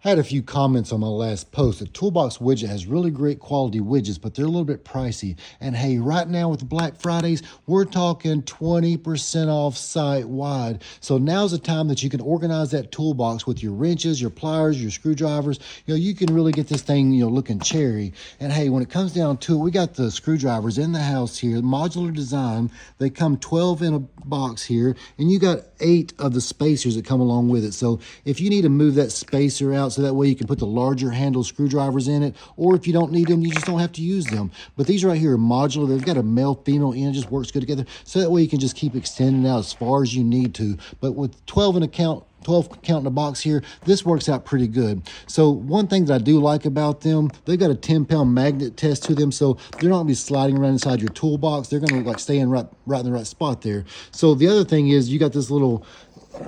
I had a few comments on my last post. The Toolbox widget has really great quality widgets, but they're a little bit pricey. And hey, right now with Black Fridays, we're talking 20% off site-wide. So now's the time that you can organize that toolbox with your wrenches, your pliers, your screwdrivers. You can really get this thing, looking cherry. And hey, when it comes down to it, we got the screwdrivers in the house here, modular design. They come 12 in a box here, and you got 8 of the spacers that come along with it. So if you need to move that spacer out so that way you can put the larger handle screwdrivers in it, or if you don't need them, you just don't have to use them. But these right here are modular. They've got a male female end, it just works good together. So that way you can just keep extending out as far as you need to. But with 12 count in the box here, this works out pretty good. So one thing that I do like about them, they've got a 10-pound magnet test to them, so they're not going to be sliding around inside your toolbox. They're going to like stay in right in the right spot there. So the other thing is you got this little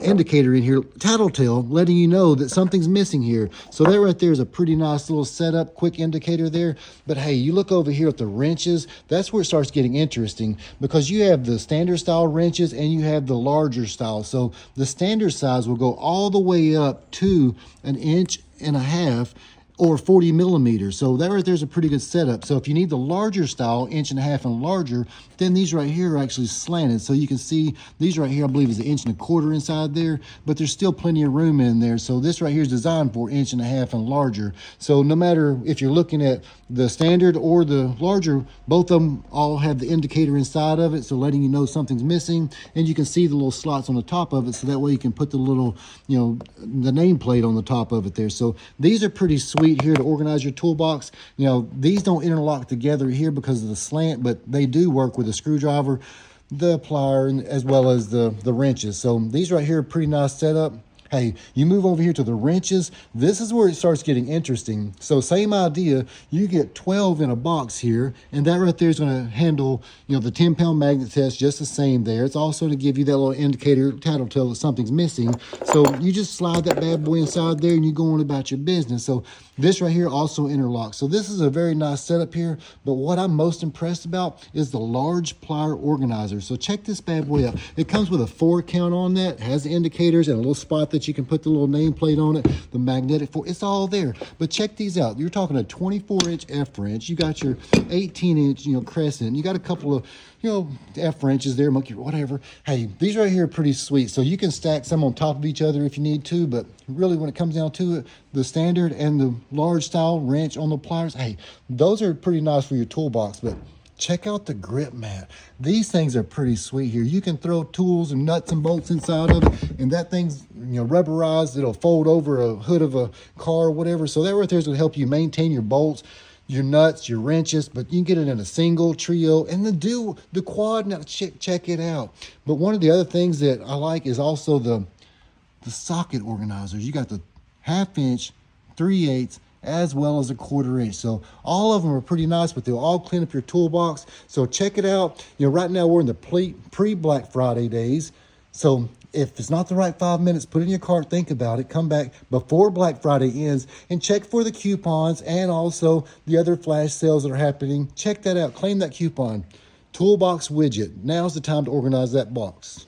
indicator in here, tattletale, letting you know that something's missing here. So that right there is a pretty nice little setup, quick indicator there. But hey, you look over here at the wrenches, that's where it starts getting interesting, because you have the standard style wrenches and you have the larger style. So the standard size will go all the way up to 1.5 inches or 40 millimeters. So that right there is a pretty good setup. So if you need the larger style, 1.5 inches and larger, then these right here are actually slanted. So you can see these right here, I believe is 1.25 inches inside there, but there's still plenty of room in there. So this right here is designed for 1.5 inches and larger. So no matter if you're looking at the standard or the larger, both of them all have the indicator inside of it, so letting you know something's missing. And you can see the little slots on the top of it, so that way you can put the little, the nameplate on the top of it there. So these are pretty sweet here to organize your toolbox. These don't interlock together here because of the slant, but they do work with a screwdriver, the plier, as well as the wrenches. So these right here are pretty nice setup. Hey, you move over here to the wrenches. This is where it starts getting interesting. So same idea, you get 12 in a box here, and that right there is going to handle, the 10-pound magnet test just the same there. It's also to give you that little indicator, tattletale that something's missing. So you just slide that bad boy inside there and you go on about your business. So this right here also interlocks. So this is a very nice setup here, but what I'm most impressed about is the large plier organizer. So check this bad boy out. It comes with a 4 count on that, has the indicators and a little spot that you can put the little nameplate on it, the magnetic fork, it's all there. But check these out. You're talking a 24-inch F wrench. You got your 18-inch, crescent. You got a couple of, F wrenches there, monkey, whatever. Hey, these right here are pretty sweet. So you can stack some on top of each other if you need to, but really when it comes down to it, the standard and the large style wrench on the pliers, hey, those are pretty nice for your toolbox. But check out the grip mat. These things are pretty sweet here. You can throw tools and nuts and bolts inside of it, and that thing's rubberized. It'll fold over a hood of a car or whatever. So that right there is going to help you maintain your bolts, your nuts, your wrenches, but you can get it in a single, trio, and the quad. Now check it out. But one of the other things that I like is also the socket organizers. You got the 1/2 inch, 3/8, as well as a 1/4 inch. So all of them are pretty nice, but they'll all clean up your toolbox. So check it out. Right now we're in the pre-Black Friday days. So if it's not the right 5 minutes, put it in your cart, think about it, come back before Black Friday ends and check for the coupons and also the other flash sales that are happening. Check that out. Claim that coupon. Toolbox widget. Now's the time to organize that box.